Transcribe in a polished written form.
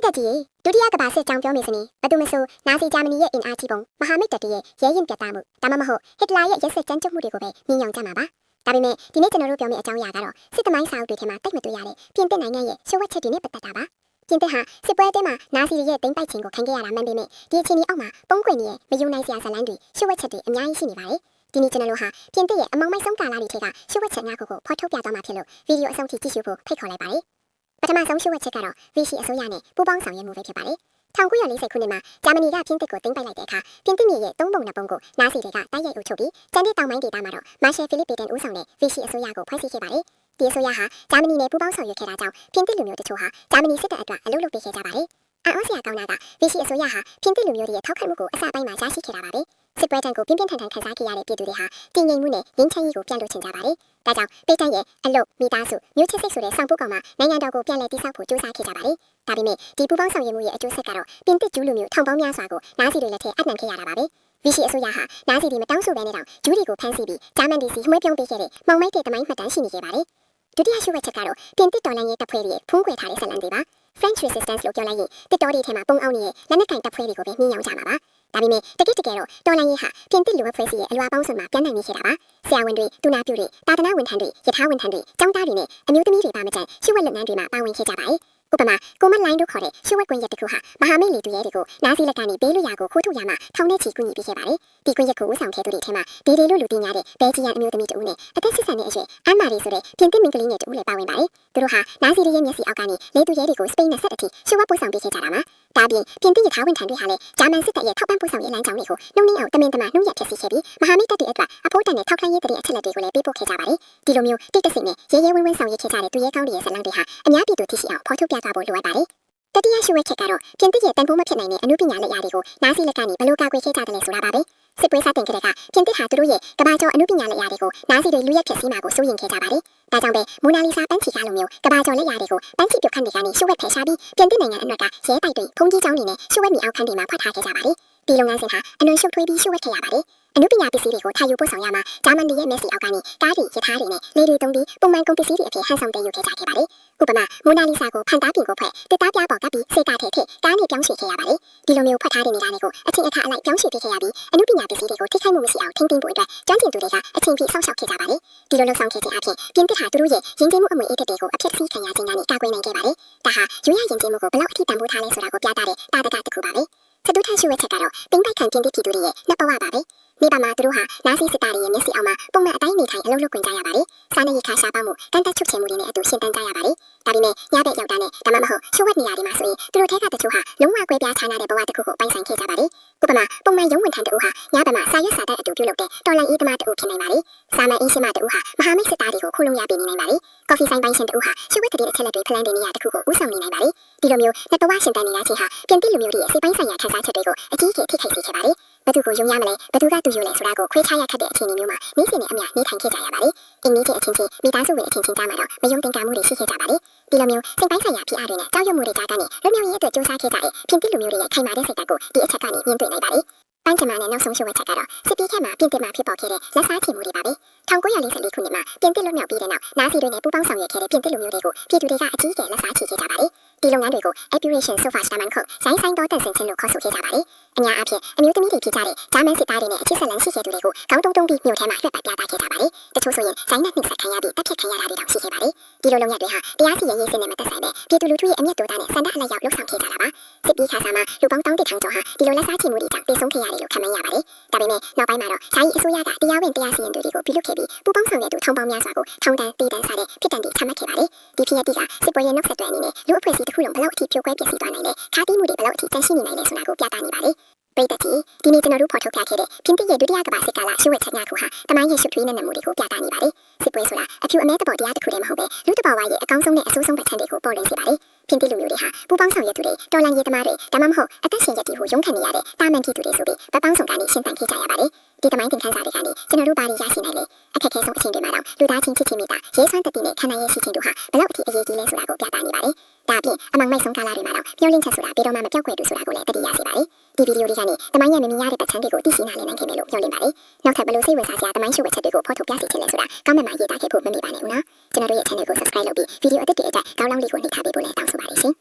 ပိတ်သက်ကြီးဒုတိယကမ္ဘာစစ်ကြောင်းပြောမယ်စနီဘသူမဆိုနာဇီဂျာမနီရဲ့အင်အားကြီးပုံမဟာမိတ်တပ်ရဲ့ရဲရင်ပြတ်သားမှုဒါမှမဟုတ်ဟစ်တလာရဲ့ရက်စက်ကြမ်းကြုတ်မှုတွေကိုပဲမြင်ယောင်ကြမှာပါဒါပေမဲ့ဒီနေ့ကျွန်တော်တို့ပြောမယ့်အကြောင်းအရာကတော့စစ်သမိုင်းစာအုပ်တွေထဲမှာတိတ်မတွေ့ရတဲ့ပြင်သစ်နိုင်ငံရဲ့ရှုပ်ဝက်ချက်တွေနဲ့ပတ်သက်တာပါပြင်သစ်ဟာစစ်ပွဲအတွင်းမှာနာဇီရဲ့တိမ့်ပိုက်ခြင်းကိုခံခဲ့ရတာမှန်ပေမဲ့ဒီအခြေအနေအောက်မှာပုံကွင်ရဲ့မယုံနိုင်စရာဇာတ်လမ်းတွေရှုပ်ဝက်ချက်တွေအများကြီးရှိနေပါတယ်ဒီနေ့ကျွန်တော်တို့ဟာပြင်သစ်ရဲ့အမောင်မိုက်ဆုံးကာလတွေထဲကရှုပ်ဝက်ချက်များကိုဖော်ထုတ်ပြသွားမှာဖြစ်လို့ဗီဒီယိုအဆုံးထိကြည့်ရှုဖို့ဖိတ်ခေါ်လိုက်ပါတယ်ပထမဆုံးရှုပ်ဝက်ချက်ကတော့ဗီရှီအစိုးရနဲ့ပူးပေါင်းဆောင်ရွက်မှုပဲဖြစ်ပါတယ်1940ခုနှစ်မှာဂျာမနီကပြင်သစ်ကိုသိမ်းပိုက်လိုက်တဲ့အခါပြင်သစ်မြေရဲ့3ပုံ2ပုံကိုနာဇီတွေကတိုက်ရိုက်အုပ်ချုပ်ပြီးကျန်တဲ့တောင်ပိုင်းဒေသမှာတော့မာရှယ်ဖိလစ်ပေတန်ဦးဆောင်တဲ့ဗီရှီအစိုးရကိုဖွဲ့စည်းခဲ့ပါတယ်ဒီအစိုးရဟာဂျာမနီနဲ့ပူးပေါင်းဆောင်ရွက်ခဲ့တာကြောင့်ပြင်သစ်လူမျိုးတချို့ဟာဂျာမနီစစ်တပ်အတွက်အလုပ်လုပ်ပေးခဲ့ကြပါတယ်အော်စရာကောင်းတာကဗီရှီအစိုးရဟာပြင်သစ်လူမျိုးတွေရဲ့ထောက်ခံမှုကိုအစပိုင်းမှာရရှိခဲ့တာပါပဲစစ်ပွဲတန်းကိုပြင်းပြင်းထန်ထန်ခံစားခဲ့ရတဲ့ပြည်သူတွေဟာတည်ငြိမ်မှုနဲ့ငြိမ်းချမ်းရေးကိုပြန်လို့ချင်ကြပါတယ်ဒါကြောင့်ပေတန်ရဲ့အလုပ်မိသားစုမျိုးချစ်စိတ်ဆိုတဲ့ဆောင်ပုကောင်မှာနိုင်ငံတော်ကိုပြန်လည်တည်ဆောက်ဖို့ကြိုးစားခဲ့ကြပါတယ်ဒါပေမဲ့ဒီပူးပေါင်းဆောင်ရွက်မှုရဲ့အကျိုးဆက်ကတော့ပြင်သစ်ကျူးလူမျိုးထောင်ပေါင်းများစွာကိုနာဇီတွေလက်ထက်အနှံခဲ့ရတာပါပဲဗီရှီအစိုးရဟာနာဇီတွေမတောင်းဆိုဘဲနဲ့တောင်ဂျူးတွေကိုဖမ်းဆီးပြီးဂျာမန်ပြည်စီမှွေးပြောင်းပေးခဲ့တဲ့မောင်မိုက်တဲ့တမိုင်းမှတ်တမ်းရှိနေခဲ့ပါတယ်ဒုတိယရှုပ်ဝက်ချက်ကတော့ပြင်သစ်တော်လှန်ရေးတပ်ဖွဲ့တွေဖုံးကွယ်ထားတဲ့ဇာတ်လမ်းတွေပါ French Resistance လို့ပြောလိုက်ရင်တစ်တော်တွေထဲမှာပုံအောင်နေတဲ့လက်နက်ကင်တပ်ဖွဲ့တွေကိုပဲမြင်ရောက်ကြမှာပါဒါပေမဲ့တကယ်တော့တော်လှန်ရေးဟာပြင်သစ်လူအဖွဲ့အစည်းရဲ့အလွှာပေါင်းစုံမှာပြန်နိုင်နေခဲ့တာပါဆရာဝန်တွေဒူနာပြုတွေတာသနာဝန်ထမ်းတွေယထာဝန်ထမ်းတွေကျောင်းသားတွေနဲ့အမျိုးသမီးတွေပါမကျန်ရှုပ်ဝက်လုပ်ငန်းတွေမှာပါဝင်ခဲ့ကြပါတယ်ဥပမာကိုမတ်လိုင်းတို့ခေါ်တဲ့ရှုပ်ဝက်ကွင်းရက်တစ်ခုဟာမဟာမိတ်လေတူရဲတွေကိုနာဇီလက်ကနေဘေးလွတ်ရာကိုခိုးထုတ်ရမှထောင်ထဲချီကူညီပေးခဲ့ပါတယ်ဒီကွင်းရက်ကိုဦးဆောင်ခဲ့သူတွေထဲမှာဒေဒေလို့လူသိများတဲ့ဘယ်ဂျီယန်အမျိုးသမီးတဦးနဲ့အသက်80နှစ်အရွယ်အန်မာရီဆိုတဲ့ပြင်သစ်မင်းကလေးငယ်တဦးလည်းပါဝင်ပါတယ်သူတို့ဟာနာဇီတွေရဲ့မျက်စိအောက်ကနေလေတူရဲတွေကိုစပိန်နဲ့ဆက်အထိရှုပ်ဝက်ပို့ဆောင်ပေးခဲ့ကြတာပါဒါပြင်ပြင်သစ်ရထားဝန်ထမ်းတွေဟာလည်းဂျာမန်စစ်တပ်ရဲ့ထောက်ပံ့ပို့ဆောင်ရေးလမ်းကြောင်းတွေကိုနှုံနှင်းအောင်တမင်တမာနှုတ်ရက်ဖျက်ဆီးခဲ့ပြီးမဟာမိတ်တပ်တွေအတွက်အဖို့တန်တဲ့ထောက်ခံရေးတဲ့အချက်လက်တွေကိုလည်းပေးပို့ခဲ့ကြပါတယ်ဒီလိုမျိုးတိတ်တဆိတ်နဲ့ရဲရဲဝင်းဝင်းဆောင်ရွက်ခဲ့ကြတဲ့သူရဲကောင်းတွေရဲ့ဇာတ်လမ်းတွေဟာအများပြည်သူသိရှိအောင်ဖော်ထုတ်ပြသဖို့လိုအပ်ပါတယ်တတိယရှုပ်ဝက်ချက်ကတော့ပြင်သစ်ရဲ့တန်ဖိုးမဖြစ်နိုင်တဲ့အမှုပညာလက်ရာတွေကိုနာဇီလက်ကနေဘယ်လိုကာကွယ်ခဲ့ကြတယ်လဲဆိုတာပါပဲစစ်ပွဲစတင်ကြတဲ့ကပြင်သစ်ဟာသူတို့ရဲ့ကမ္ဘာကျော်အမှုပညာလက်ရာတွေကိုနာဇီတွေလူရက်ဖျက်ဆီးမှာကိုစိုးရိမ်ခဲ့ကြပါတယ်ဒါကြောင့်ပဲမိုနာလီဆာပန်းချီကားလိုမျိုးကမ္ဘာကျော်လက်ရာတွေကိုပန်းချီပြုတ်ခန့်တွေကနေရှုပ်ဝက်ဖယ်ရှားပြီးပြင်သစ်နိုင်ငံအနှံ့ကရဲတိုက်တွေဖုန်ကြီးကျောင်းတွေနဲ့ရှုပ်ဝက်မြေအောက်ခန်းတွေမှာဖွက်ထားခဲ့ကြပါတယ်ဒီလုပ်ငန်းစဉ်ဟာအနှံ့ရှုပ်ထွေးပြီးရှုပ်ဝက်ခဲ့ရပါတယ်အနုပညာပစ္စည်းတွေကိုထားယူပို့ဆောင်ရမှာဂျာမန်တွေရဲ့မျက်စိအောက်ကနေကားတွေရထားတွေနဲ့လေတွေတုံးပြီးပုံမှန်ကုန်ပစ္စည်းတွေအဖြစ်ဟန်ဆောင်တင်ယူခဲ့ကြခဲ့ပါတယ်ဥပမာမိုနာလီဆာကိုဖန်သားပြင်ကိုဖွဲ့တစ်သားပြားပေါ်ကပ်ပြီးစေတာထဲထည့်ကားနဲ့ပြောင်းရွှေ့ခဲ့ရပါတယ်ဒီလိုမျိုးဖွက်ထားတဲ့နေရာတွေကိုအချိန်အခါအလိုက်ပြောင်းရွှေ့ပေးခဲ့ရပြီးအနုပညာပစ္စည်းတွေကိုထိခိုက်မှုမရှိအောင်ထိန်းသိမ်းဖို့အတွက်ကျွမ်းကျင်သူတွေကအချိန်ပြည့်စောင့်ရှောက်ခဲ့ကြပါတယ်ဒီလိုလှုပ်ဆောင်ခဲ့ခြင်းအပြင်ပြင်သစ်ဟာသူတို့ရဲ့ယဉ်ကျေးမှုအမွေအနှစ်တွေကိုအဖြစ်စီးခံရခြင်းကနေကာကွယ်နိုင်ခဲ့ပါတယ်ဒါဟာရိုးရယဉ်ကျေးမှုကိုဘယ်လောက်အထိတန်ဖိုးထားလဲဆိုတာကိုပြသတဲ့တာတကတစ်ခုပါပဲစတုထရှုဝက်ချက်ကတော့ပင်ပိုက်ခံပြင်သစ်ပြည်သူတွေရဲ့နှစ်ဘဝပါပဲနေပါမှာသူတို့ဟာနာဇီစစ်သားတွေရဲ့မျက်စိအောက်မှာပုံမှန်အတိုင်းနေထိုင်အလုပ်လုပ်ခွင့်ကြရပါတယ်။စားနေရခါရှားပေါမှုတန်တက်ချုပ်ချယ်မှုတွေနဲ့အတူရှင်းတန်းကြရပါတယ်။ဒါပေမဲ့ညဘက်ရောက်တာနဲ့ဒါမှမဟုတ်ရှုပ်ဝက်နေရာတွေမှာဆိုရင်သူတို့ထဲကတချို့ဟာလုံးဝကွဲပြားခြားနားတဲ့ဘဝတစ်ခုကိုပိုင်ဆိုင်ခဲ့ကြပါတယ်။ဥပမာပုံမှန်ရုံးဝန်ထမ်းတဦးဟာညဘက်မှာစာရွက်စာတမ်းအတူပြုလုပ်တဲ့တော်လန်အေးသမားတဦးဖြစ်နိုင်ပါတယ်။စာမန်အင်းရှင်းမတဦးဟာမဟာမိတ်စစ်သားတွေကိုခိုးလုံရပေးနေနိုင်ပါတယ်။ကော်ဖီဆိုင်ပိုင်းရှင်တဦးဟာရှုပ်ဝက်တဲ့အချက်လက်တွေဖလန်တဲ့နေရာတစ်ခုကိုဦးဆောင်နေနိုင်ပါတယ်။ဒီလိုမျိုးနှစ်ဘဝရှင်တန်းနေရခြင်းဟာပြင်သစ်လူမျိုးတွေရဲ့စိတ်ပိုင်းဆိုင်ရာခံစားချက်တွေကိုအကြီးအကျယ်ထိခိုက်စေခဲ့ပါတယ်။ဘသူကိုယုံရမလဲဘသူကသူယူလဲဆိုတာကိုခွဲခြားရခက်တဲ့အခြေအနေမျိုးမှာနေစဉ်နဲ့အမျှနေထိုင်ခဲ့ကြရပါတယ်။အင်းကြီးချင်းအချင်းချင်းမိသားစုဝင်အချင်းချင်းကြားမှာတော့မယုံတင်ကာမှုတွေရှိခဲ့ကြပါတယ်။ဒီလိုမျိုးစိတ်ပိုင်းဆိုင်ရာဖိအားတွေနဲ့ကြောက်ရွံ့မှုတွေကြားကနေလွတ်မြောက်ရေးအတွက်ကြိုးစားခဲ့ကြတဲ့ပြင်သစ်လူမျိုးတွေရဲ့ခိုင်မာတဲ့စိတ်ဓာတ်ကိုဒီအချက်ကနေမြင်တွေ့နိုင်ပါတယ်။ပန်းချမာနဲ့နောက်ဆုံးရှုပ်ဝက်ချက်ကတော့စစ်ပြေးခက်မှာပြင်သစ်မှာဖြစ်ပေါ်ခဲ့တဲ့လက်စားချေမှုတွေပါပဲ1944ခုနှစ်မှာပြင်သစ်လွတ်မြောက်ပြီးတဲ့နောက်နာဇီတွေနဲ့ပူးပေါင်းဆောင်ရွက်ခဲ့တဲ့ပြင်သစ်လူမျိုးတွေကိုပြည်သူတွေကအကြီးအကျယ်လက်စားချေခဲ့ကြပါတယ်ဒီလုပ်ငန်းတွေကို Operation Sauvage-Daman ခုရိုင်းဆိုင်တော်တန်ဆင်ခြင်းလို့ခေါ်ဆိုခဲ့ကြပါတယ်အများအားဖြင့်အမျိုးသမီးတွေဖြစ်ကြတဲ့ဂျာမန်စစ်သားတွေနဲ့အခြေဆက်လန်းရှိခဲ့သူတွေကိုခေါင်းတုံးတုံးပြီးမြို့ထဲမှာလွှတ်ပတ်ပြသခဲ့ကြပါတယ်တချို့ဆိုရင်ဇိုင်းနဲ့နှိမ့်ဆက်ခံရပြီးတပ်ဖြတ်ခံရတာတွေတောင်ရှိခဲ့ပါတယ်ဒီလိုလုပ်ငန်းတွေဟာတရားစီရင်ရေးစနစ်နဲ့မသက်ဆိုင်ပဲပြည်သူလူထုရဲ့အမျက်တိုးတာနဲ့စန္ဒအလိုက်ရောက်လှုပ်ဆောင်ခဲ့ကြတာပါစစ်ပြီးခါစားမှာလူပေါင်း1000ကျော်ဟာဒီလိုလက်စားချေမှုတွေကြောင့်တည်ဆုံးခဲ့ရတယ်လို့ခန့်မှန်းရပါတယ်ဒါပေမဲ့နောက်ပိုင်းမှာတော့ယာယီအစိုးရကတရားဝင်တရားစီရင်သူတွေကိုပြုလုပ်ခဲ့ပြီးပူးပေါင်းဆောင်ရွက်သူထောင်ပေါင်းများစွာကိုထောင်ဒဏ်တည်တန်းစားတဲ့ဖြစ်တံတွေချမှတ်ခဲ့ပါတယ်ဒီဖြစ်ရပ်တွေကစစ်ပွဲရဲ့နောက်ဆက်တွဲအနေနဲ့လူအဖွဲ့အစည်းတစ်ခုလုံးဘယ်လောက်အထိပြိုကွဲပျက်စီးသွားနိုင်လဲခါးတီးမှုတွေဘယ်လောက်အထိတန်ရှင်းနေနိုင်လဲဆိုတာကိုပြသနေပါတယ်ပရိသတ်ကြီးဒီနေ့ကျွန်တော်တို့ဖော်ထုတ်ပြခဲ့တဲ့ပြင်သစ်ရဲ့ဒုတိယကမ္ဘာစစ်ကာလရှုပ်ဝက်ချက်များခုဟာတမိုင်းရဲ့ရှုပ်ထွေးနေမှုတွေကိုပြသနေပါတယ်စစ်ပွဲဆိုတာအဖြူအမဲတပေါ်တရားတစ်ခုတည်းမဟုတ်ပဲလူတဘာဝရဲ့အကောင်းဆုံးနဲ့အဆိုးဆုံးဘက်ခြမ်းတွေကိုပေါ်လွင်စေပါတယ်ပြင်သစ်လူမျိုးတွေဟာပူပေါင်းဆောင်ရွက်သူတွေတော်လန်ရေးသမားတွေဒါမှမဟုတ်အသက်ရှင်ရက်တီကိုရုန်းခံနေရတဲ့တာမန်ပြည်သူတွေဆိုပြီးဗပောင်းဆောင်ကနေရှင်းတန်ခဲ့ကြရပါတယ်ဒီတမိုင်းသင်ခန်းစာတွေကနေကျွန်တော်တို့ပါရီရရှိနိုင်လေအခက်အခဲဆုံးအချိန်တွေမှာတော့လူသားချင်းချစ်ချင်းမိတာရေးဆွမ်းတတိနဲ့ခံနိုင်ရရှိခြင်းတို့ဟာဘယ်လောက်အထိအရေးကြီးလဲဆိုတာကိုပြသနေပါတယ်ဒါအပြင်အမောင်မိုက်ဆုံးကာလတွေမှာတော့မျောလင့်ချက်ဆိုတာဘယ်တော့မှမပြောက်ကွယ်ဘူးဆိုတာကိုလည်းတတိယစေပါတယ်ဒီဗီဒီယိုလေးကနေတမိုင်းရဲ့မမြင်ရတဲ့ပတ်ချမ်းတွေကိုသိရှိနားလည်နိုင်ခဲ့မယ်လို့မျှော်လင့်ပါတယ်နောက်ထပ်ဘယ်လိုစိတ်ဝင်စားစရာတမိုင်းရှုပ်ဝက်ချက်တွေကိုဖော်ထုတ်ပြစီချင်လဲဆိုတာကောမန့်မှာရေးသားခဲ့ဖို့မမေ့ပါနဲ့ဦးနော်ကျွန်တော်တို့ရဲ့ channel ကို subscribe လုပ်ပြီးဗီဒီယိုအသစ်တွေအတွက်ကောင်းလောင်းလေးကိုနှိပ်ထားပေးဖို့လည်းတောင်းဆိုပါတယ်ရှင်